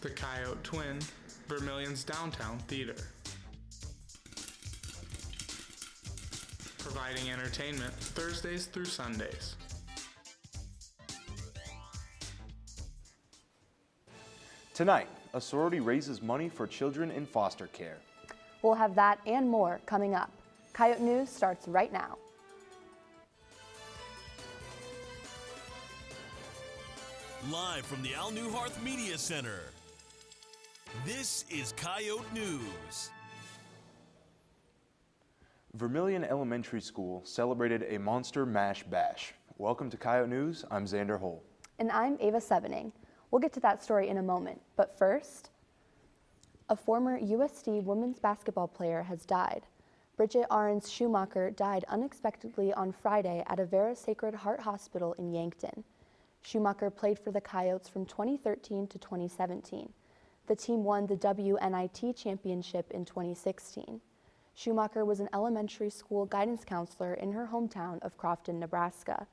The Coyote Twin, Vermilion's downtown theater. Providing entertainment Thursdays through Sundays. Tonight, a sorority raises money for children in foster care. We'll have that and more coming up. Coyote News starts right now. Live from the Al Newharth Media Center, this is Coyote News. Vermilion Elementary School celebrated a Monster Mash Bash. Welcome to Coyote News. I'm Xander Hull. And I'm Ava Sevening. We'll get to that story in a moment, but first, a former USD women's basketball player has died. Bridget Ahrens Schumacher died unexpectedly on Friday at a Vera Sacred Heart Hospital in Yankton. Schumacher played for the Coyotes from 2013 to 2017. The team won the WNIT championship in 2016. Schumacher was an elementary school guidance counselor in her hometown of Crofton, Nebraska.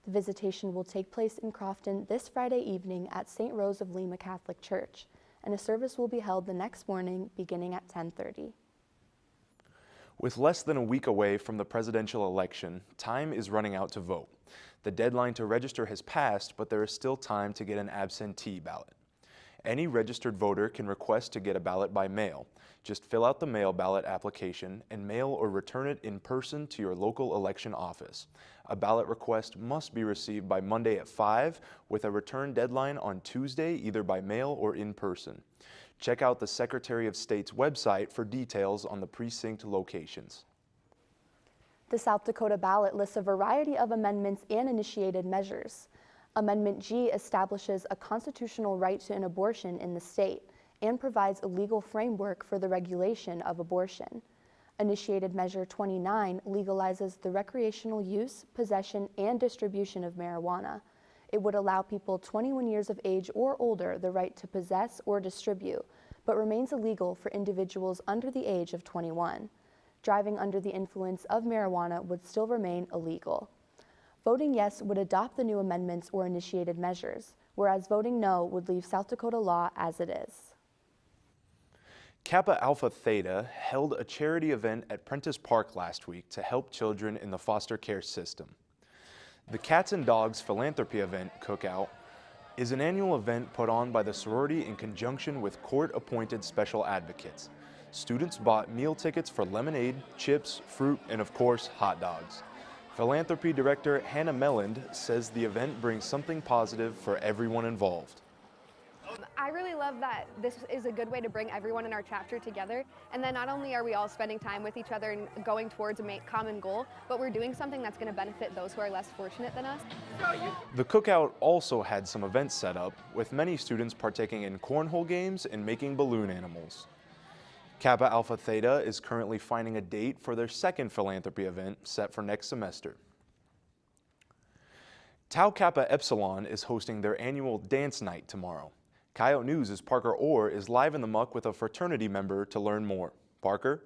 The visitation will take place in Crofton this Friday evening at St. Rose of Lima Catholic Church, and a service will be held the next morning beginning at 10:30. With less than a week away from the presidential election, time is running out to vote. The deadline to register has passed, but there is still time to get an absentee ballot. Any registered voter can request to get a ballot by mail. Just fill out the mail ballot application and mail or return it in person to your local election office. A ballot request must be received by Monday at 5, with a return deadline on Tuesday, either by mail or in person. Check out the Secretary of State's website for details on the precinct locations. The South Dakota ballot lists a variety of amendments and initiated measures. Amendment G establishes a constitutional right to an abortion in the state and provides a legal framework for the regulation of abortion. Initiated Measure 29 legalizes the recreational use, possession, and distribution of marijuana. It would allow people 21 years of age or older the right to possess or distribute, but remains illegal for individuals under the age of 21. Driving under the influence of marijuana would still remain illegal. Voting yes would adopt the new amendments or initiated measures, whereas voting no would leave South Dakota law as it is. Kappa Alpha Theta held a charity event at Prentice Park last week to help children in the foster care system. The Cats and Dogs Philanthropy Event Cookout is an annual event put on by the sorority in conjunction with court-appointed special advocates. Students bought meal tickets for lemonade, chips, fruit, and of course, hot dogs. Philanthropy Director Hannah Melland says the event brings something positive for everyone involved. I really love that this is a good way to bring everyone in our chapter together, and then not only are we all spending time with each other and going towards a common goal, but we're doing something that's going to benefit those who are less fortunate than us. The cookout also had some events set up, with many students partaking in cornhole games and making balloon animals. Kappa Alpha Theta is currently finding a date for their second philanthropy event set for next semester. Tau Kappa Epsilon is hosting their annual dance night tomorrow. Coyote News' Parker Orr is live in the muck with a fraternity member to learn more. Parker?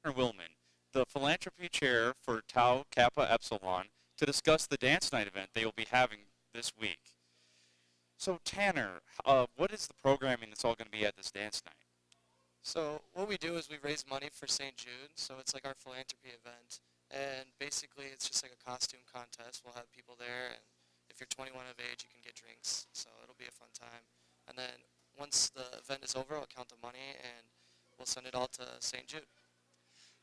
Willman, the philanthropy chair for Tau Kappa Epsilon, to discuss the dance night event they will be having this week. So Tanner, what is the programming that's all going to be at this dance night? So what we do is we raise money for St. Jude, so it's like our philanthropy event, and basically it's just like a costume contest. We'll have people there, and if you're 21 of age, you can get drinks, so it'll be a fun time. And then once the event is over, I'll count the money, and we'll send it all to St. Jude.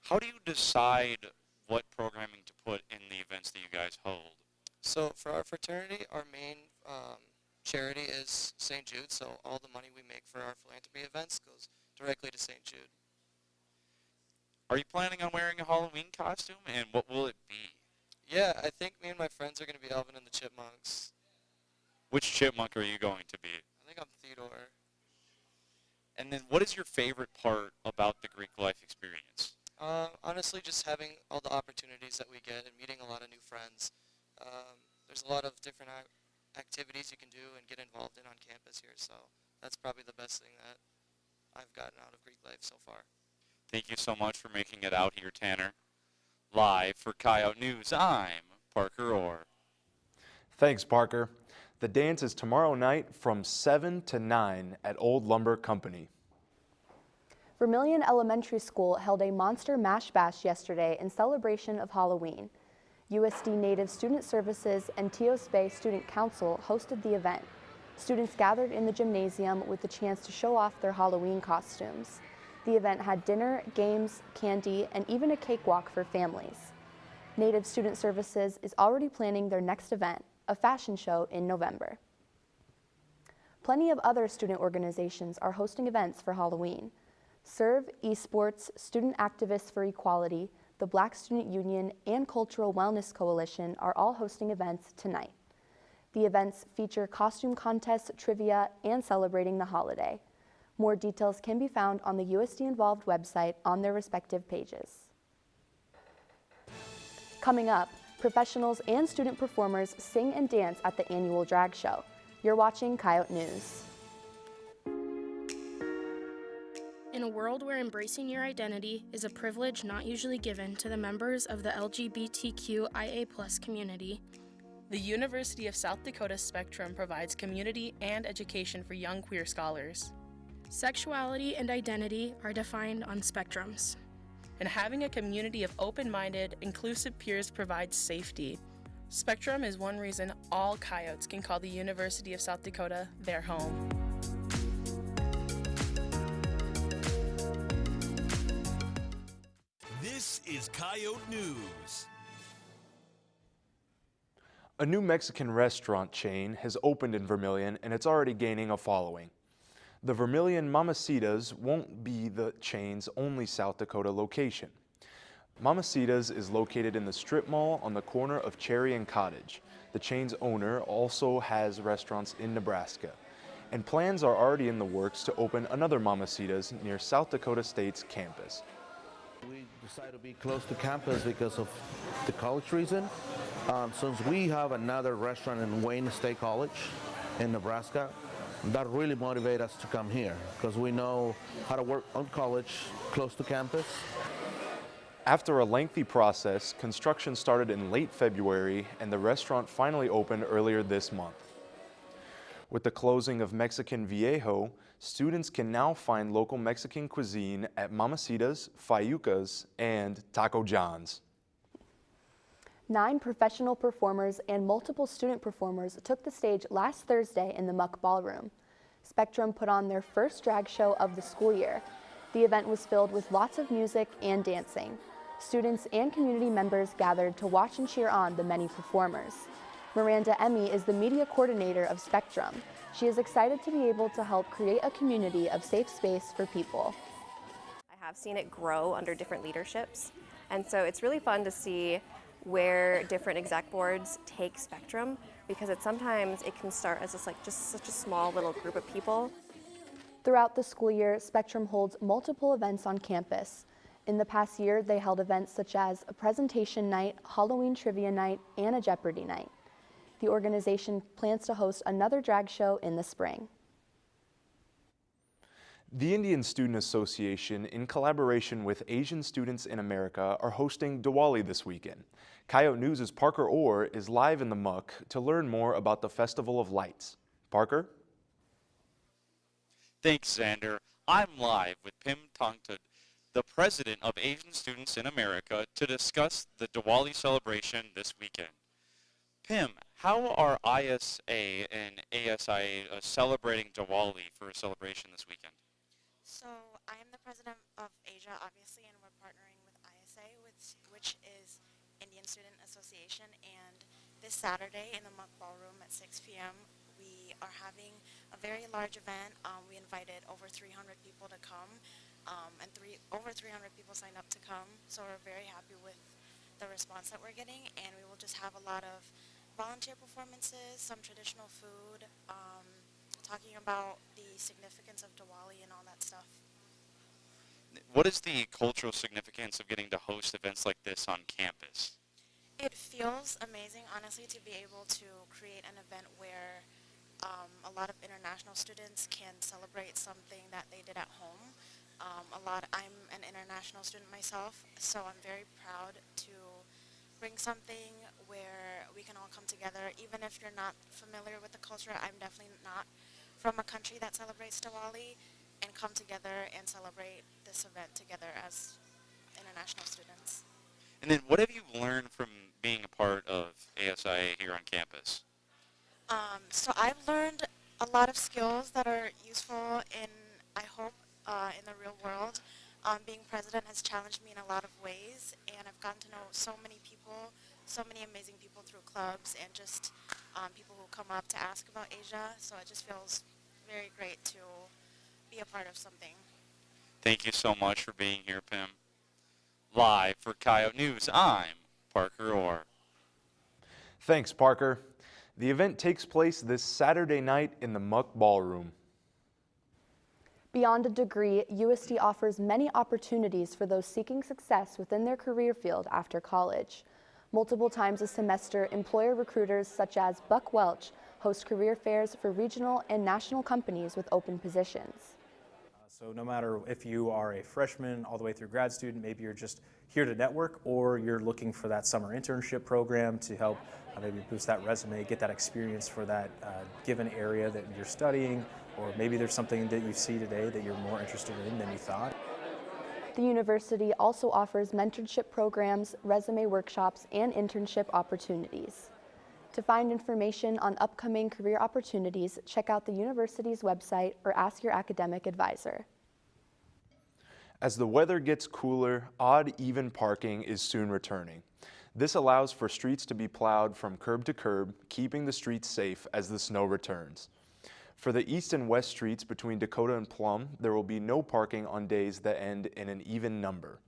How do you decide what programming to put in the events that you guys hold? So for our fraternity, our main charity is St. Jude, so all the money we make for our philanthropy events goes directly to St. Jude. Are you planning on wearing a Halloween costume, and what will it be? Yeah, I think me and my friends are going to be Alvin and the Chipmunks. Which chipmunk are you going to be? I think I'm Theodore. And then what is your favorite part about the Greek life experience? Honestly, just having all the opportunities that we get and meeting a lot of new friends. There's a lot of different activities you can do and get involved in on campus here, so that's probably the best thing that I've gotten out of Greek life so far. Thank you so much for making it out here, Tanner. Live for Coyote News, I'm Parker Orr. Thanks, Parker. The dance is tomorrow night from 7 to 9 at Old Lumber Company. Vermilion Elementary School held a monster mash bash yesterday in celebration of Halloween. USD Native Student Services and Tios Bay Student Council hosted the event. Students gathered in the gymnasium with the chance to show off their Halloween costumes. The event had dinner, games, candy, and even a cakewalk for families. Native Student Services is already planning their next event, a fashion show in November. Plenty of other student organizations are hosting events for Halloween. Serve, Esports, Student Activists for Equality, the Black Student Union, and Cultural Wellness Coalition are all hosting events tonight. The events feature costume contests, trivia, and celebrating the holiday. More details can be found on the USD Involved website on their respective pages. Coming up, professionals and student performers sing and dance at the annual drag show. You're watching Coyote News. In a world where embracing your identity is a privilege not usually given to the members of the LGBTQIA+ community, the University of South Dakota Spectrum provides community and education for young queer scholars. sexuality and identity are defined on spectrums. And having a community of open-minded, inclusive peers provides safety. Spectrum is one reason all Coyotes can call the University of South Dakota their home. This is Coyote News. A new Mexican restaurant chain has opened in Vermilion, and it's already gaining a following. The Vermilion Mamacitas won't be the chain's only South Dakota location. Mamacitas is located in the strip mall on the corner of Cherry and Cottage. The chain's owner also has restaurants in Nebraska, and plans are already in the works to open another Mamacitas near South Dakota State's campus. We decided to be close to campus because of the college reason. Since we have another restaurant in Wayne State College in Nebraska, that really motivated us to come here because we know how to work on college close to campus. After a lengthy process, construction started in late February and the restaurant finally opened earlier this month. With the closing of Mexican Viejo, students can now find local Mexican cuisine at Mamacitas, Fayucas, and Taco John's. 9 professional performers and multiple student performers took the stage last Thursday in the Muck Ballroom. Spectrum put on their first drag show of the school year. The event was filled with lots of music and dancing. Students and community members gathered to watch and cheer on the many performers. Miranda Emmy is the media coordinator of Spectrum. She is excited to be able to help create a community of safe space for people. I have seen it grow under different leaderships, and so it's really fun to see where different exec boards take Spectrum, because sometimes it can start as just such a small little group of people. Throughout the school year, Spectrum holds multiple events on campus. In the past year, they held events such as a presentation night, Halloween trivia night, and a Jeopardy night. The organization plans to host another drag show in the spring. The Indian Student Association, in collaboration with Asian Students in America, are hosting Diwali this weekend. Coyote News' Parker Orr is live in the muck to learn more about the Festival of Lights. Parker? Thanks, Xander. I'm live with Pim Tongtud, the president of Asian Students in America, to discuss the Diwali celebration this weekend. Pim, how are ISA and ASIA celebrating Diwali for a celebration this weekend? So I am the president of Asia, obviously, and we're partnering with ISA, which is Indian Student Association. And this Saturday in the Muck Ballroom at 6 p.m., we are having a very large event. We invited over 300 people to come, and over 300 people signed up to come. So we're very happy with the response that we're getting, and we will just have a lot of volunteer performances, some traditional food, talking about the significance of Diwali and all that stuff. What is the cultural significance of getting to host events like this on campus? It feels amazing, honestly, to be able to create an event where a lot of international students can celebrate something that they did at home. I'm an international student myself, so I'm very proud to bring something where we can all all come together. Even if you're not familiar with the culture, I'm definitely not from a country that celebrates Diwali, and come together and celebrate this event together as international students. And then what have you learned from being a part of ASIA here on campus? So I've learned a lot of skills that are useful in, I hope, in the real world. Being president has challenged me in a lot of ways, and I've gotten to know so many people, so many amazing people through clubs and just people who come up to ask about Asia. So it just feels very great to be a part of something. Thank you so much for being here, Pim. Live for Coyote News, I'm Parker Orr. Thanks, Parker. The event takes place this Saturday night in the Muck Ballroom. Beyond a degree, USD offers many opportunities for those seeking success within their career field after college. Multiple times a semester, employer recruiters such as Buck Welch host career fairs for regional and national companies with open positions. So no matter if you are a freshman all the way through grad student, maybe you're just here to network, or you're looking for that summer internship program to help maybe boost that resume, get that experience for that given area that you're studying, or maybe there's something that you see today that you're more interested in than you thought. The university also offers mentorship programs, resume workshops, and internship opportunities. To find information on upcoming career opportunities, check out the university's website or ask your academic advisor. As the weather gets cooler, odd even parking is soon returning. This allows for streets to be plowed from curb to curb, keeping the streets safe as the snow returns. For the east and west streets between Dakota and Plum, there will be no parking on days that end in an even number.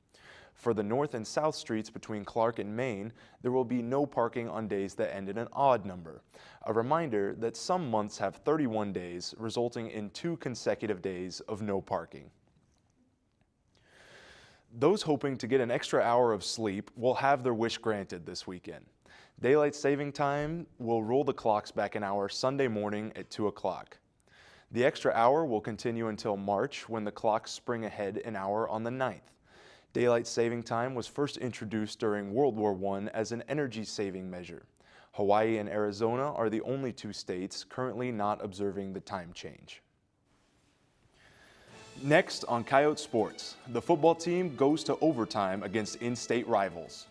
For the north and south streets between Clark and Main, there will be no parking on days that end in an odd number. A reminder that some months have 31 days, resulting in 2 consecutive days of no parking. Those hoping to get an extra hour of sleep will have their wish granted this weekend. Daylight saving time will roll the clocks back an hour Sunday morning at 2 o'clock. The extra hour will continue until March, when the clocks spring ahead an hour on the 9th. Daylight saving time was first introduced during World War I as an energy saving measure. Hawaii and Arizona are the only 2 states currently not observing the time change. Next on Coyote Sports, the football team goes to overtime against in-state rivals.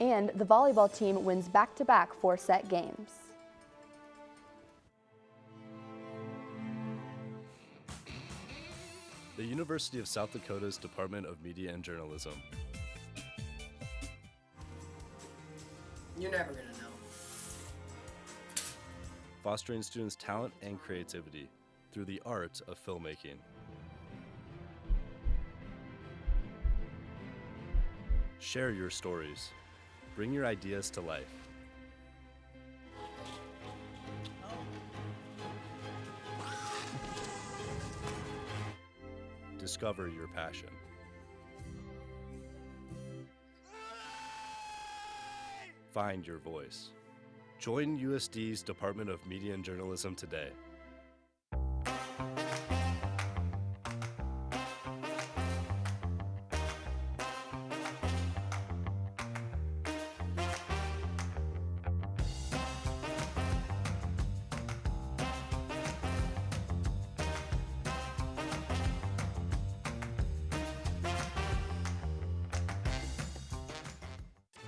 And the volleyball team wins back-to-back 4-set games. The University of South Dakota's Department of Media and Journalism. You're never gonna know. Fostering students' talent and creativity through the art of filmmaking. Share your stories. Bring your ideas to life. Discover your passion. Find your voice. Join USD's Department of Media and Journalism today.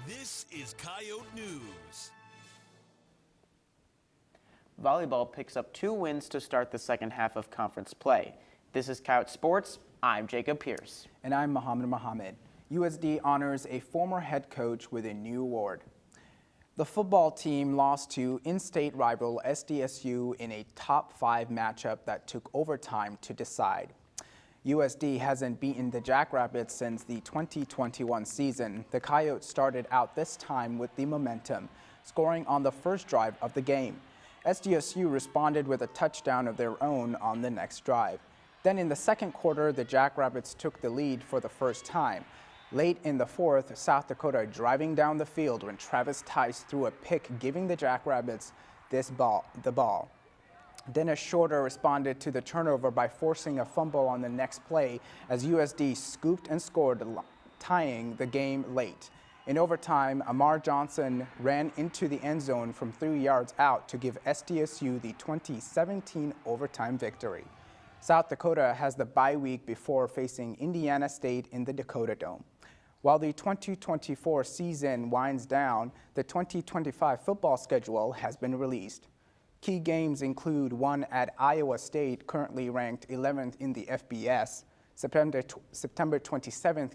This is Coyote News. Volleyball picks up 2 wins to start the second half of conference play. This is Coyote Sports. I'm Jacob Pierce. And I'm Mohammed. USD honors a former head coach with a new award. The football team lost to in-state rival SDSU in a top 5 matchup that took overtime to decide. USD hasn't beaten the Jackrabbits since the 2021 season. The Coyotes started out this time with the momentum, scoring on the first drive of the game. SDSU responded with a touchdown of their own on the next drive. Then in the second quarter, the Jackrabbits took the lead for the first time. Late in the fourth, South Dakota driving down the field when Travis Tice threw a pick, giving the Jackrabbits the ball. Dennis Shorter responded to the turnover by forcing a fumble on the next play as USD scooped and scored, tying the game late. In overtime, Amar Johnson ran into the end zone from 3 yards out to give SDSU the 2017 overtime victory. South Dakota has the bye week before facing Indiana State in the Dakota Dome. While the 2024 season winds down, the 2025 football schedule has been released. Key games include one at Iowa State, currently ranked 11th in the FBS, September 27th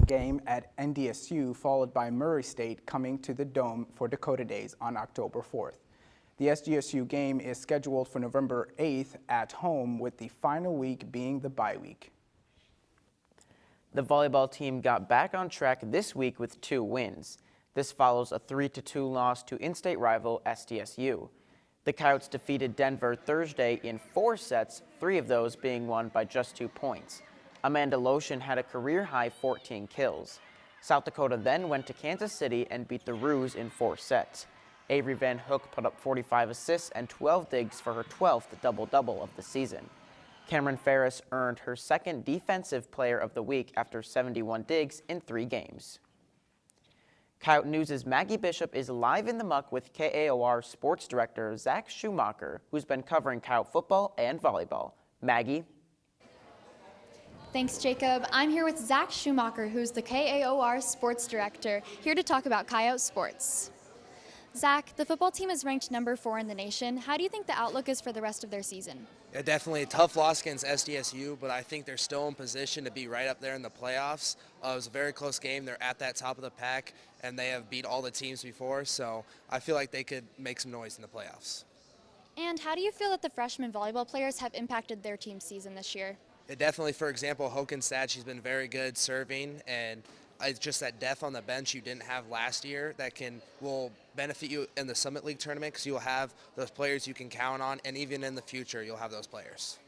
game at NDSU, followed by Murray State coming to the Dome for Dakota Days on October 4th. The SDSU game is scheduled for November 8th at home, with the final week being the bye week. The volleyball team got back on track this week with 2 wins. This follows a 3-2 loss to in-state rival SDSU. The Coyotes defeated Denver Thursday in 4 sets, 3 of those being won by just 2 points. Amanda Lotion had a career-high 14 kills. South Dakota then went to Kansas City and beat the Roos in 4 sets. Avery Van Hook put up 45 assists and 12 digs for her 12th double-double of the season. Cameron Ferris earned her 2nd Defensive Player of the Week after 71 digs in 3 games. Coyote News' Maggie Bishop is live in the muck with KAOR Sports Director Zach Schumacher, who's been covering Coyote football and volleyball. Maggie? Thanks, Jacob. I'm here with Zach Schumacher, who's the KAOR Sports Director, here to talk about Coyote sports. Zach, the football team is ranked number 4 in the nation. How do you think the outlook is for the rest of their season? Yeah, definitely a tough loss against SDSU, but I think they're still in position to be right up there in the playoffs. It was a very close game. They're at that top of the pack, and they have beat all the teams before, so I feel like they could make some noise in the playoffs. And how do you feel that the freshman volleyball players have impacted their team's season this year? It definitely, for example, Hokenstad, she's been very good serving, and it's just that depth on the bench you didn't have last year that will benefit you in the Summit League tournament, because you'll have those players you can count on, and even in the future you'll have those players.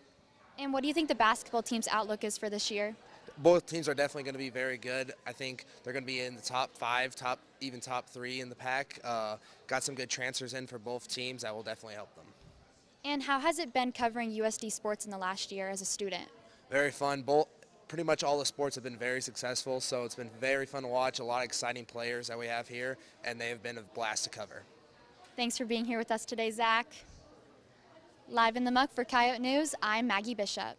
And what do you think the basketball team's outlook is for this year? Both teams are definitely going to be very good. I think they're going to be in the top 5, even top 3 in the pack. Got some good transfers in for both teams that will definitely help them. And how has it been covering USD sports in the last year as a student? Very fun. Pretty much all the sports have been very successful, so it's been very fun to watch. A lot of exciting players that we have here, and they have been a blast to cover. Thanks for being here with us today, Zach. Live in the muck for Coyote News, I'm Maggie Bishop.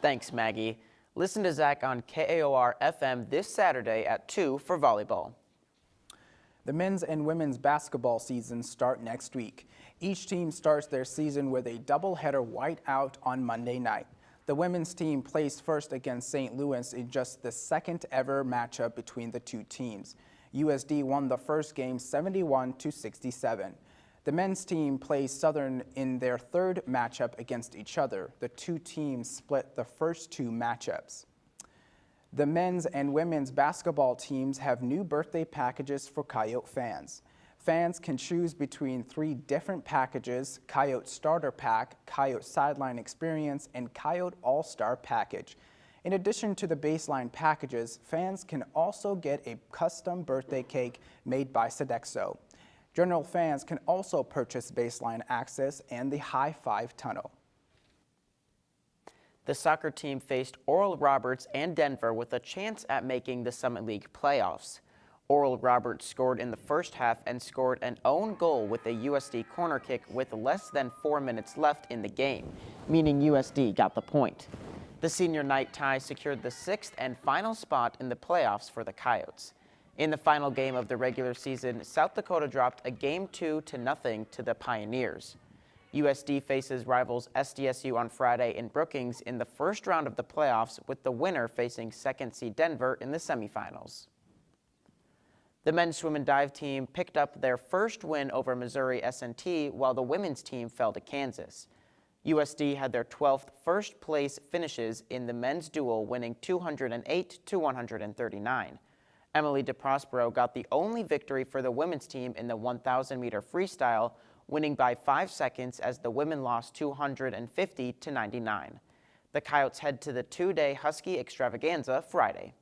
Thanks, Maggie. Listen to Zach on KAOR FM this Saturday at 2 for volleyball. The men's and women's basketball seasons start next week. Each team starts their season with a doubleheader whiteout on Monday night. The women's team placed first against St. Louis in just the 2nd ever matchup between the 2 teams. USD won the first game 71-67. The men's team plays Southern in their 3rd matchup against each other. The 2 teams split the first 2 matchups. The men's and women's basketball teams have new birthday packages for Coyote fans. Fans can choose between 3 different packages: Coyote Starter Pack, Coyote Sideline Experience, and Coyote All-Star Package. In addition to the baseline packages, fans can also get a custom birthday cake made by Sodexo. General fans can also purchase baseline access and the High Five Tunnel. The soccer team faced Oral Roberts and Denver with a chance at making the Summit League playoffs. Oral Roberts scored in the first half and scored an own goal with a USD corner kick with less than 4 minutes left in the game, meaning USD got the point. The senior night tie secured the 6th and final spot in the playoffs for the Coyotes. In the final game of the regular season, South Dakota dropped a game 2-0 to the Pioneers. USD faces rivals SDSU on Friday in Brookings in the first round of the playoffs, with the winner facing 2nd seed Denver in the semifinals. The men's swim and dive team picked up their first win over Missouri S&T, while the women's team fell to Kansas. USD had their 12th first place finishes in the men's duel, winning 208-139. Emily DeProspero got the only victory for the women's team in the 1,000-meter freestyle, winning by 5 seconds as the women lost 250-99. The Coyotes head to the 2-day Husky Extravaganza Friday.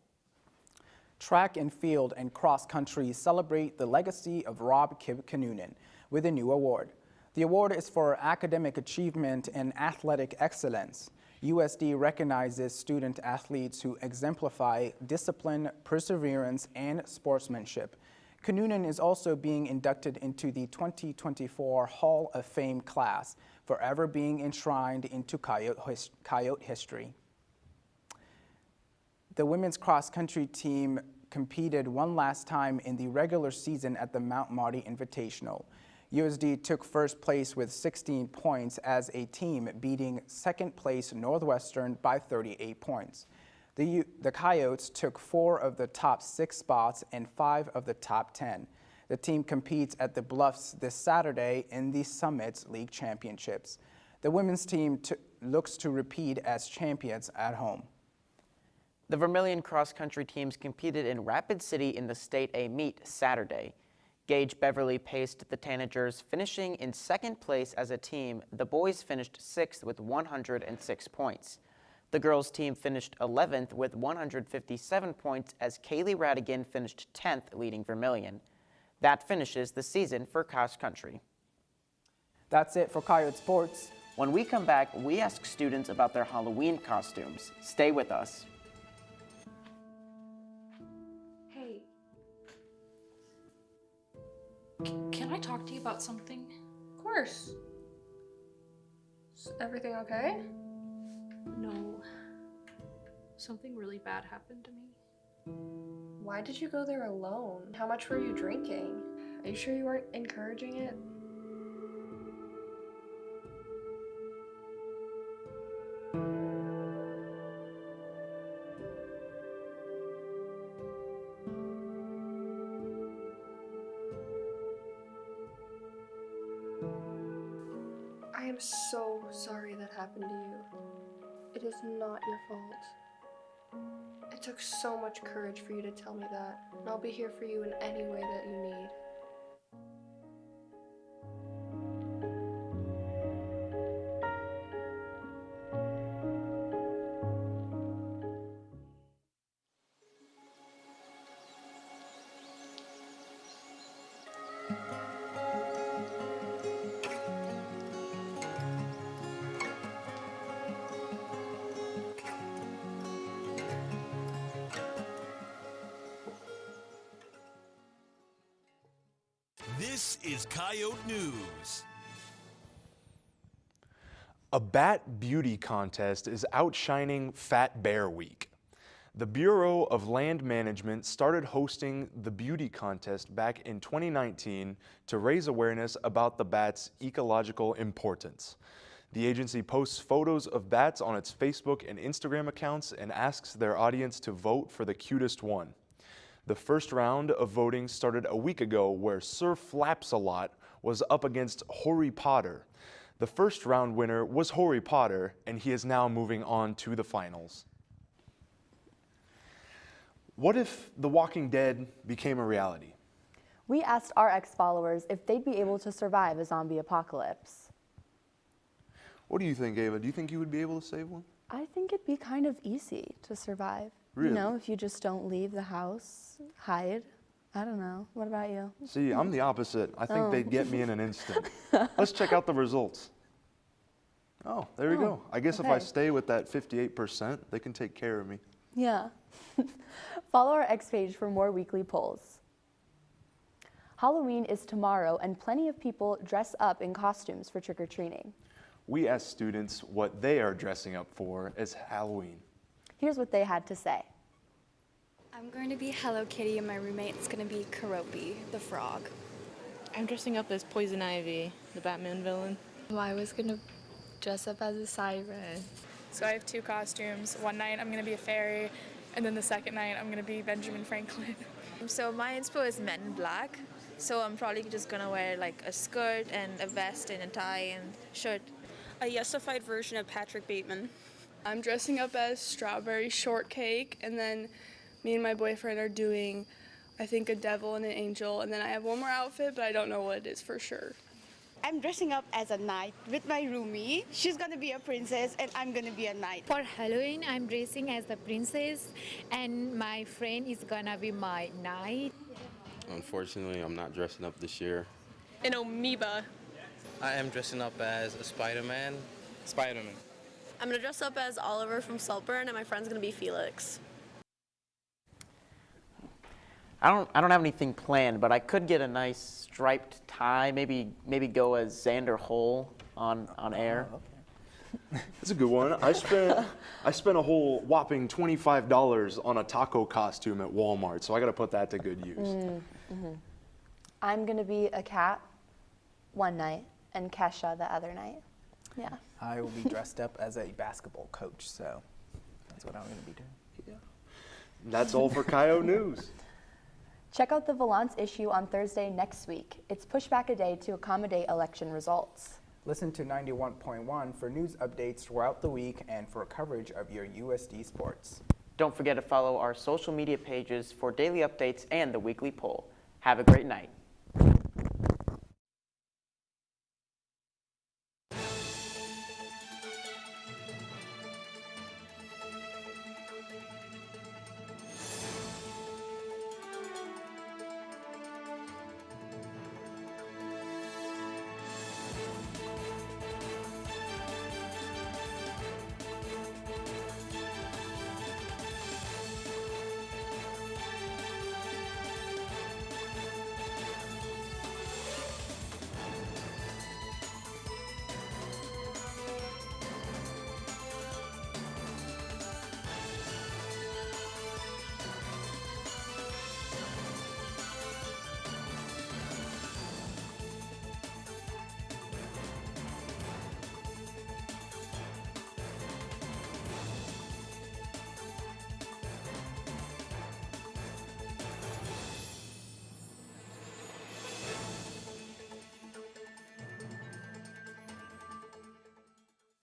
Track and field and cross country celebrate the legacy of Rob Kinnunen with a new award. The award is for academic achievement and athletic excellence. USD recognizes student athletes who exemplify discipline, perseverance, and sportsmanship. Kanunen is also being inducted into the 2024 Hall of Fame class, forever being enshrined into Coyote history. The women's cross-country team competed one last time in the regular season at the Mount Marty Invitational. USD took first place with 16 points as a team, beating second place Northwestern by 38 points. The Coyotes took 4 of the top 6 spots and 5 of the top 10. The team competes at the Bluffs this Saturday in the Summits League Championships. The women's team looks to repeat as champions at home. The Vermilion cross-country teams competed in Rapid City in the State A meet Saturday. Gage Beverly paced the Tanagers, finishing in second place as a team. The boys finished 6th with 106 points. The girls' team finished 11th with 157 points as Kaylee Radigan finished 10th, leading Vermilion. That finishes the season for cross-country. That's it for Coyote Sports. When we come back, we ask students about their Halloween costumes. Stay with us. Hey. Can I talk to you about something? Of course. Is everything okay? No. Something really bad happened to me. Why did you go there alone? How much were you drinking? Are you sure you weren't encouraging it? I am so sorry that happened to you. It is not your fault. It took so much courage for you to tell me that, and I'll be here for you in any way that you need. This is Coyote News. A bat beauty contest is outshining Fat Bear Week. The Bureau of Land Management started hosting the beauty contest back in 2019 to raise awareness about the bat's ecological importance. The agency posts photos of bats on its Facebook and Instagram accounts and asks their audience to vote for the cutest one. The first round of voting started a week ago where Sir Flaps-A-Lot was up against Harry Potter. The first round winner was Harry Potter, and he is now moving on to the finals. What if The Walking Dead became a reality? We asked our ex-followers if they'd be able to survive a zombie apocalypse. What do you think, Ava? Do you think you would be able to save one? I think it'd be kind of easy to survive. Really? You know, if you just don't leave the house, hide. I don't know. What about you? See, I'm the opposite. I think they'd get me in an instant. Let's check out the results. Oh, there you go. I guess if I stay with that 58%, they can take care of me. Yeah. Follow our X page for more weekly polls. Halloween is tomorrow, and plenty of people dress up in costumes for trick-or-treating. We asked students what they are dressing up for as Halloween. Here's what they had to say. I'm going to be Hello Kitty and my roommate's going to be Coyote, the frog. I'm dressing up as Poison Ivy, the Batman villain. Well, I was going to dress up as a siren. So I have 2 costumes. One night I'm going to be a fairy, and then the second night I'm going to be Benjamin Franklin. So my inspo is Men in Black. So I'm probably just going to wear like a skirt and a vest and a tie and shirt. A yesified version of Patrick Bateman. I'm dressing up as Strawberry Shortcake, and then me and my boyfriend are doing, I think, a devil and an angel, and then I have one more outfit, but I don't know what it is for sure. I'm dressing up as a knight with my roomie. She's gonna be a princess and I'm gonna be a knight. For Halloween, I'm dressing as the princess and my friend is gonna be my knight. Unfortunately, I'm not dressing up this year. An amoeba. I am dressing up as a Spider-Man. Spider-Man. I'm gonna dress up as Oliver from Saltburn and my friend's gonna be Felix. I don't have anything planned, but I could get a nice striped tie. Maybe go as Xander Hole on air. Oh, okay. That's a good one. I spent a whole whopping $25 on a taco costume at Walmart, so I got to put that to good use. I'm gonna be a cat one night and Kesha the other night. Yeah. I will be dressed up as a basketball coach, so that's what I'm going to be doing. That's all for Coyote News. Check out the Valance issue on Thursday next week. It's pushed back a day to accommodate election results. Listen to 91.1 for news updates throughout the week and for coverage of your USD sports. Don't forget to follow our social media pages for daily updates and the weekly poll. Have a great night.